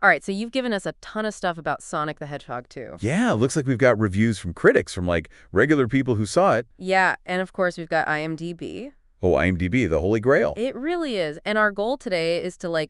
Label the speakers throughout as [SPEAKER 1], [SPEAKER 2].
[SPEAKER 1] All right, so you've given us a ton of stuff about Sonic the Hedgehog too.
[SPEAKER 2] Yeah, looks like we've got reviews from critics, from like regular people who saw it.
[SPEAKER 1] Yeah, and of course we've got IMDb.
[SPEAKER 2] Oh, IMDb, the holy grail.
[SPEAKER 1] It really is. And our goal today is to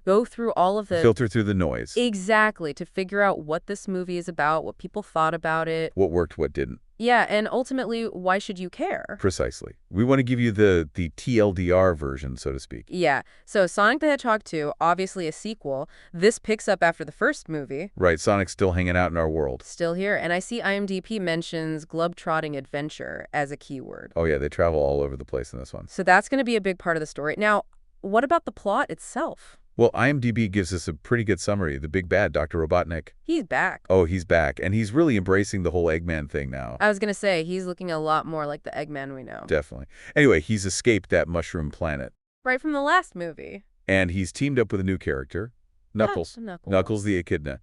[SPEAKER 1] go through all of the
[SPEAKER 2] Filter through the noise.
[SPEAKER 1] exactly to figure out what this movie is about, what people thought about it.
[SPEAKER 2] What worked, what didn't.
[SPEAKER 1] Yeah, and ultimately, why should you care?
[SPEAKER 2] Precisely. We want to give you the TLDR version, so to speak.
[SPEAKER 1] Yeah, so Sonic the Hedgehog 2, obviously a sequel. This picks up after the first movie.
[SPEAKER 2] Right, Sonic's still hanging out in our world.
[SPEAKER 1] Still here, and I see IMDb mentions globetrotting adventure as a keyword.
[SPEAKER 2] Oh yeah, they travel all over the place in this one.
[SPEAKER 1] So that's going to be a big part of the story. Now, what about the plot itself?
[SPEAKER 2] Well, IMDb gives us a pretty good summary. The big bad, Dr. Robotnik.
[SPEAKER 1] He's back.
[SPEAKER 2] Oh, he's back, and he's really embracing the whole Eggman thing now.
[SPEAKER 1] I was going to say, he's looking a lot more like the Eggman we know.
[SPEAKER 2] Definitely. Anyway, he's escaped that mushroom planet.
[SPEAKER 1] Right from the last movie.
[SPEAKER 2] And he's teamed up with a new character, Knuckles. Knuckles the Echidna.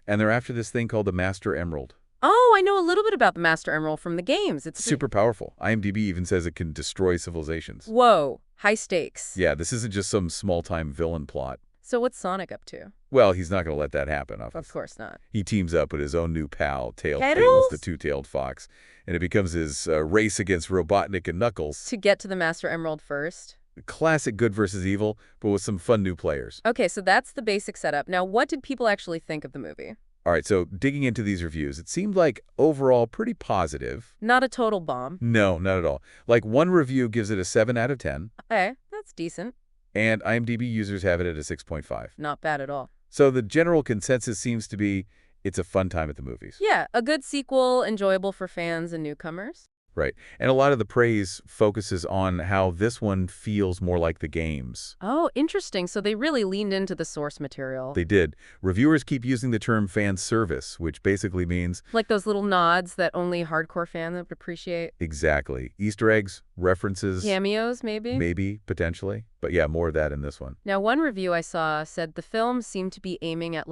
[SPEAKER 2] And they're after this thing called the Master Emerald.
[SPEAKER 1] Oh, I know a little bit about the Master Emerald from the games. It's
[SPEAKER 2] super powerful. IMDb even says it can destroy civilizations.
[SPEAKER 1] Whoa, high stakes.
[SPEAKER 2] Yeah, this isn't just some small-time villain plot.
[SPEAKER 1] So what's Sonic up to?
[SPEAKER 2] Well, he's not going to let that happen.
[SPEAKER 1] Of course not.
[SPEAKER 2] He teams up with his own new pal, Tails, the two-tailed fox. And it becomes his race against Robotnik and Knuckles.
[SPEAKER 1] To get to the Master Emerald first?
[SPEAKER 2] Classic good versus evil, but with some fun new players.
[SPEAKER 1] Okay, so that's the basic setup. Now, what did people actually think of the movie?
[SPEAKER 2] All right, so digging into these reviews, it seemed like overall pretty positive.
[SPEAKER 1] Not a total bomb.
[SPEAKER 2] No, not at all. Like one review gives it a 7 out of 10.
[SPEAKER 1] Okay, that's decent.
[SPEAKER 2] And IMDb users have it at a 6.5.
[SPEAKER 1] Not bad at all.
[SPEAKER 2] So the general consensus seems to be it's a fun time at the movies.
[SPEAKER 1] Yeah, a good sequel, enjoyable for fans and newcomers.
[SPEAKER 2] Right. And a lot of the praise focuses on how this one feels more like the games.
[SPEAKER 1] Oh, interesting. So they really leaned into the source material.
[SPEAKER 2] They did. Reviewers keep using the term fan service, which basically means...
[SPEAKER 1] like those little nods that only hardcore fans would appreciate.
[SPEAKER 2] Exactly. Easter eggs, references.
[SPEAKER 1] Cameos, maybe?
[SPEAKER 2] Maybe, potentially. But yeah, more of that in this one.
[SPEAKER 1] Now, one review I saw said the film seemed to be aiming at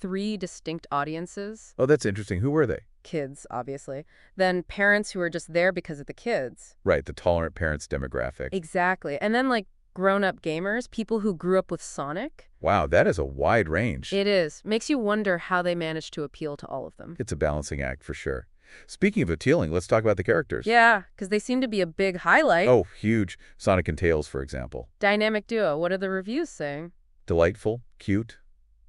[SPEAKER 1] 3 distinct audiences.
[SPEAKER 2] Oh, that's interesting. Who were they?
[SPEAKER 1] Kids, obviously. Then parents who are just there because of the kids.
[SPEAKER 2] Right, the tolerant parents demographic.
[SPEAKER 1] Exactly. And then grown-up gamers, people who grew up with Sonic.
[SPEAKER 2] Wow, that is a wide range.
[SPEAKER 1] It is. Makes you wonder how they managed to appeal to all of them.
[SPEAKER 2] It's a balancing act for sure. Speaking of appealing, let's talk about the characters.
[SPEAKER 1] Yeah, because they seem to be a big highlight.
[SPEAKER 2] Oh, huge. Sonic and Tails, for example.
[SPEAKER 1] Dynamic duo. What are the reviews saying?
[SPEAKER 2] Delightful, cute.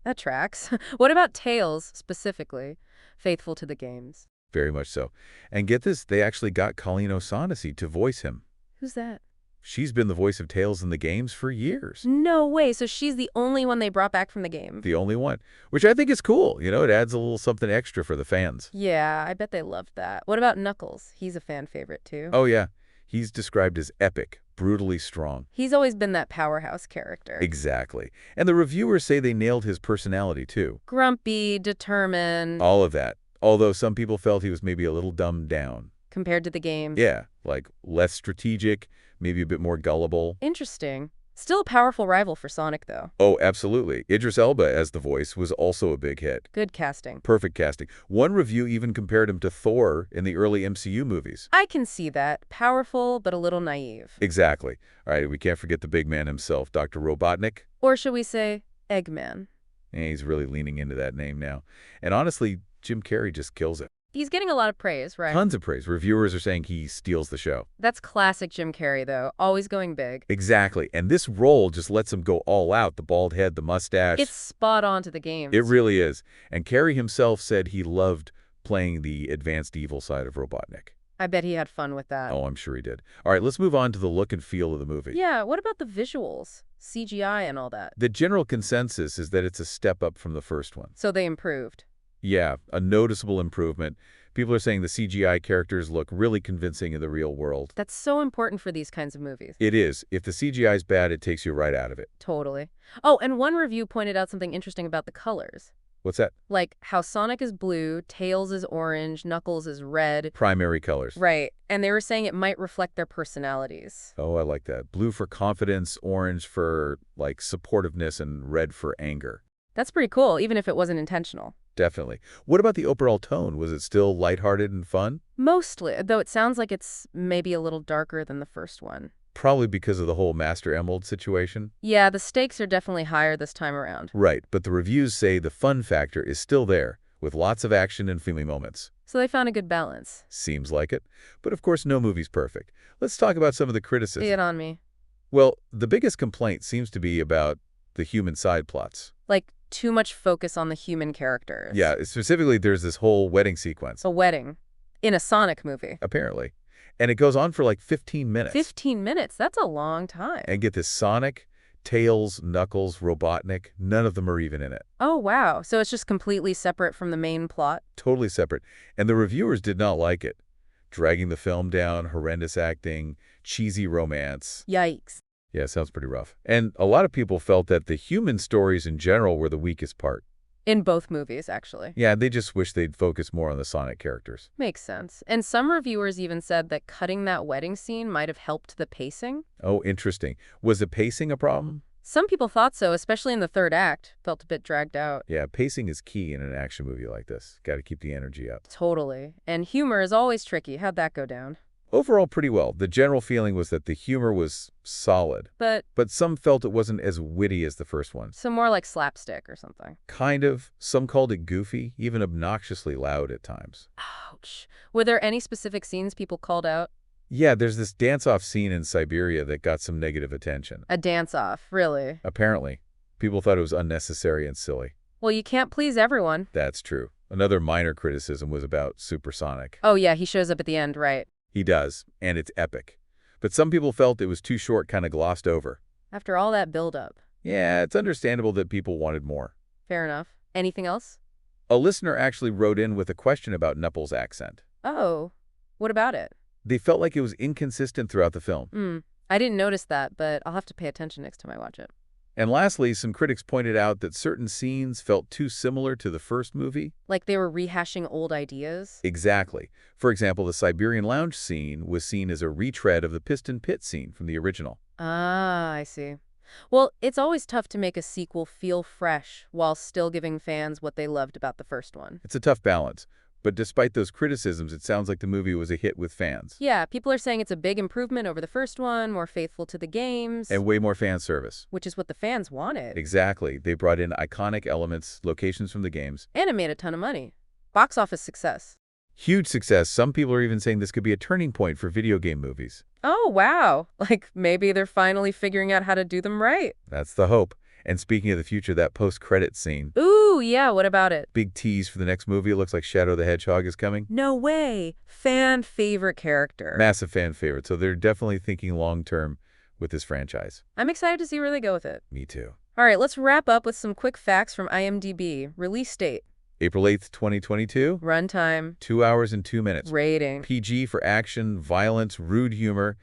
[SPEAKER 1] That tracks. What about Tails, specifically? Faithful to the games.
[SPEAKER 2] Very much so. And get this, they actually got Colleen O'Shaughnessy to voice him.
[SPEAKER 1] Who's that?
[SPEAKER 2] She's been the voice of Tails in the games for years.
[SPEAKER 1] No way. So she's the only one they brought back from the game.
[SPEAKER 2] The only one. Which I think is cool. You know, it adds a little something extra for the fans.
[SPEAKER 1] Yeah, I bet they loved that. What about Knuckles? He's a fan favorite, too.
[SPEAKER 2] Oh, yeah. He's described as epic, brutally strong.
[SPEAKER 1] He's always been that powerhouse character.
[SPEAKER 2] Exactly. And the reviewers say they nailed his personality, too.
[SPEAKER 1] Grumpy, determined.
[SPEAKER 2] All of that. Although some people felt he was maybe a little dumbed down.
[SPEAKER 1] Compared to the games.
[SPEAKER 2] Yeah, like less strategic, maybe a bit more gullible.
[SPEAKER 1] Interesting. Still a powerful rival for Sonic, though.
[SPEAKER 2] Oh, absolutely. Idris Elba as the voice was also a big hit.
[SPEAKER 1] Good casting.
[SPEAKER 2] Perfect casting. One review even compared him to Thor in the early MCU movies.
[SPEAKER 1] I can see that. Powerful, but a little naive.
[SPEAKER 2] Exactly. All right, we can't forget the big man himself, Dr. Robotnik.
[SPEAKER 1] Or should we say Eggman?
[SPEAKER 2] He's really leaning into that name now. And honestly, Jim Carrey just kills it.
[SPEAKER 1] He's getting a lot of praise, right?
[SPEAKER 2] Tons of praise. Reviewers are saying he steals the show.
[SPEAKER 1] That's classic Jim Carrey, though. Always going big.
[SPEAKER 2] Exactly. And this role just lets him go all out. The bald head, the mustache.
[SPEAKER 1] It's spot on to the games.
[SPEAKER 2] It really is. And Carrey himself said he loved playing the advanced evil side of Robotnik.
[SPEAKER 1] I bet he had fun with that.
[SPEAKER 2] Oh, I'm sure he did. All right, let's move on to the look and feel of the movie.
[SPEAKER 1] Yeah, what about the visuals? CGI and all that.
[SPEAKER 2] The general consensus is that it's a step up from the first one.
[SPEAKER 1] So they improved.
[SPEAKER 2] Yeah, a noticeable improvement. People are saying the CGI characters look really convincing in the real world.
[SPEAKER 1] That's so important for these kinds of movies.
[SPEAKER 2] It is. If the CGI is bad, it takes you right out of it.
[SPEAKER 1] Totally. Oh, and one review pointed out something interesting about the colors.
[SPEAKER 2] What's that?
[SPEAKER 1] Like how Sonic is blue, Tails is orange, Knuckles is red.
[SPEAKER 2] Primary colors.
[SPEAKER 1] Right. And they were saying it might reflect their personalities.
[SPEAKER 2] Oh, I like that. Blue for confidence, orange for, supportiveness, and red for anger.
[SPEAKER 1] That's pretty cool, even if it wasn't intentional.
[SPEAKER 2] Definitely. What about the overall tone? Was it still lighthearted and fun?
[SPEAKER 1] Mostly, though it sounds like it's maybe a little darker than the first one.
[SPEAKER 2] probably because of the whole Master Emerald situation.
[SPEAKER 1] Yeah, the stakes are definitely higher this time around.
[SPEAKER 2] Right, but the reviews say the fun factor is still there, with lots of action and funny moments.
[SPEAKER 1] So they found a good balance.
[SPEAKER 2] Seems like it. But of course, no movie's perfect. Let's talk about some of the criticism.
[SPEAKER 1] Lay it on me.
[SPEAKER 2] Well, the biggest complaint seems to be about the human side plots.
[SPEAKER 1] Like, too much focus on the human characters.
[SPEAKER 2] Yeah, specifically, there's this whole wedding sequence.
[SPEAKER 1] A wedding. In a Sonic movie.
[SPEAKER 2] Apparently. And it goes on for like 15 minutes.
[SPEAKER 1] 15 minutes? That's a long time.
[SPEAKER 2] And get this, Sonic, Tails, Knuckles, Robotnik, none of them are even in it.
[SPEAKER 1] Oh, wow. So it's just completely separate from the main plot?
[SPEAKER 2] Totally separate. And the reviewers did not like it. Dragging the film down, horrendous acting, cheesy romance.
[SPEAKER 1] Yikes.
[SPEAKER 2] Yeah, sounds pretty rough. And a lot of people felt that the human stories in general were the weakest part.
[SPEAKER 1] In both movies, actually.
[SPEAKER 2] Yeah, they just wish they'd focus more on the Sonic characters.
[SPEAKER 1] Makes sense. And some reviewers even said that cutting that wedding scene might have helped the pacing.
[SPEAKER 2] Oh, interesting. Was the pacing a problem?
[SPEAKER 1] Some people thought so, especially in the third act. Felt a bit dragged out.
[SPEAKER 2] Yeah, pacing is key in an action movie like this. Got to keep the energy up.
[SPEAKER 1] Totally. And humor is always tricky. How'd that go down?
[SPEAKER 2] Overall, pretty well. The general feeling was that the humor was solid.
[SPEAKER 1] But
[SPEAKER 2] some felt it wasn't as witty as the first one.
[SPEAKER 1] so more like slapstick or something.
[SPEAKER 2] Kind of. Some called it goofy, even obnoxiously loud at times.
[SPEAKER 1] Ouch. Were there any specific scenes people called out?
[SPEAKER 2] Yeah, there's this dance-off scene in Siberia that got some negative attention.
[SPEAKER 1] A dance-off, really?
[SPEAKER 2] Apparently. People thought it was unnecessary and silly.
[SPEAKER 1] Well, you can't please everyone.
[SPEAKER 2] That's true. Another minor criticism was about Supersonic.
[SPEAKER 1] Oh yeah, he shows up at the end, right?
[SPEAKER 2] He does, and it's epic. But some people felt it was too short, kind of glossed over.
[SPEAKER 1] After all that build-up.
[SPEAKER 2] Yeah, it's understandable that people wanted more.
[SPEAKER 1] Fair enough. Anything else?
[SPEAKER 2] A listener actually wrote in with a question about Knuckles' accent.
[SPEAKER 1] Oh, what about it?
[SPEAKER 2] They felt like it was inconsistent throughout the film.
[SPEAKER 1] I didn't notice that, but I'll have to pay attention next time I watch it.
[SPEAKER 2] And lastly, some critics pointed out that certain scenes felt too similar to the first movie.
[SPEAKER 1] Like they were rehashing old ideas?
[SPEAKER 2] Exactly. For example, the Siberian lounge scene was seen as a retread of the Piston Pit scene from the original.
[SPEAKER 1] Ah, I see. Well, it's always tough to make a sequel feel fresh while still giving fans what they loved about the first one.
[SPEAKER 2] It's a tough balance. But despite those criticisms, it sounds like the movie was a hit with fans.
[SPEAKER 1] Yeah, people are saying it's a big improvement over the first one, more faithful to the games.
[SPEAKER 2] And way more fan service.
[SPEAKER 1] Which is what the fans wanted.
[SPEAKER 2] Exactly. They brought in iconic elements, locations from the games.
[SPEAKER 1] And it made a ton of money. Box office success.
[SPEAKER 2] Huge success. Some people are even saying this could be a turning point for video game movies.
[SPEAKER 1] Oh, wow. Like, maybe they're finally figuring out how to do them right.
[SPEAKER 2] That's the hope. And speaking of the future, that post-credit scene.
[SPEAKER 1] Ooh, yeah, what about it?
[SPEAKER 2] Big tease for the next movie. It looks like Shadow the Hedgehog is coming.
[SPEAKER 1] No way. Fan favorite character.
[SPEAKER 2] Massive fan favorite. So they're definitely thinking long-term with this franchise.
[SPEAKER 1] I'm excited to see where they go with it.
[SPEAKER 2] Me too.
[SPEAKER 1] All right, let's wrap up with some quick facts from IMDb. Release date.
[SPEAKER 2] April 8th, 2022.
[SPEAKER 1] Runtime.
[SPEAKER 2] 2 hours and 2 minutes.
[SPEAKER 1] Rating.
[SPEAKER 2] PG for action, violence, rude humor,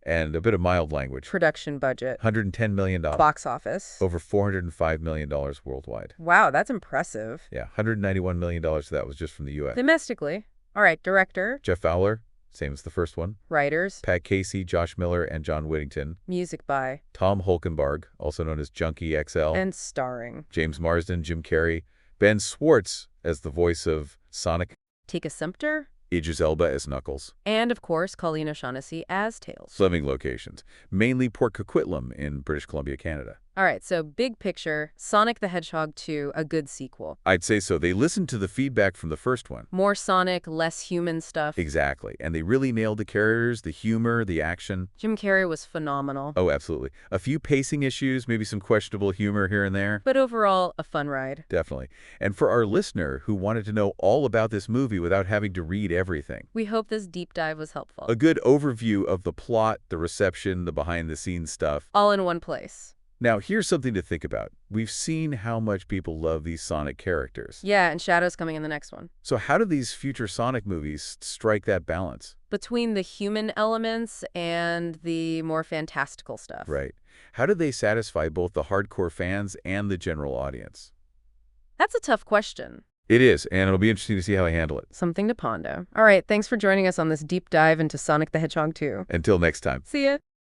[SPEAKER 2] and a bit of mild language.
[SPEAKER 1] Production budget.
[SPEAKER 2] $110 million.
[SPEAKER 1] Box office.
[SPEAKER 2] Over $405 million worldwide.
[SPEAKER 1] Wow, that's impressive.
[SPEAKER 2] Yeah, $191 million of that was just from the U.S.
[SPEAKER 1] Domestically. All right, director.
[SPEAKER 2] Jeff Fowler, same as the first one.
[SPEAKER 1] Writers.
[SPEAKER 2] Pat Casey, Josh Miller, and John Whittington.
[SPEAKER 1] Music by.
[SPEAKER 2] Tom Holkenborg, also known as Junkie XL.
[SPEAKER 1] And starring.
[SPEAKER 2] James Marsden, Jim Carrey. Ben Schwartz as the voice of Sonic.
[SPEAKER 1] Tika Sumpter.
[SPEAKER 2] Idris Elba as Knuckles.
[SPEAKER 1] And, of course, Colleen O'Shaughnessy as Tails.
[SPEAKER 2] Living locations, mainly Port Coquitlam in British Columbia, Canada.
[SPEAKER 1] All right, so big picture, Sonic the Hedgehog 2, a good sequel.
[SPEAKER 2] I'd say so. They listened to the feedback from the first one.
[SPEAKER 1] More Sonic, less human stuff.
[SPEAKER 2] Exactly. And they really nailed the characters, the humor, the action.
[SPEAKER 1] Jim Carrey was phenomenal.
[SPEAKER 2] Oh, absolutely. A few pacing issues, maybe some questionable humor here and there.
[SPEAKER 1] But overall, a fun ride.
[SPEAKER 2] Definitely. And for our listener who wanted to know all about this movie without having to read everything.
[SPEAKER 1] We hope this deep dive was helpful.
[SPEAKER 2] A good overview of the plot, the reception, the behind-the-scenes stuff.
[SPEAKER 1] All in one place.
[SPEAKER 2] Now, here's something to think about. We've seen how much people love these Sonic characters.
[SPEAKER 1] Yeah, and Shadow's coming in the next one.
[SPEAKER 2] So how do these future Sonic movies strike that balance?
[SPEAKER 1] Between the human elements and the more fantastical stuff.
[SPEAKER 2] Right. How do they satisfy both the hardcore fans and the general audience?
[SPEAKER 1] That's a tough question.
[SPEAKER 2] It is, and it'll be interesting to see how they handle it.
[SPEAKER 1] Something to ponder. All right, thanks for joining us on this deep dive into Sonic the Hedgehog 2.
[SPEAKER 2] Until next time.
[SPEAKER 1] See ya.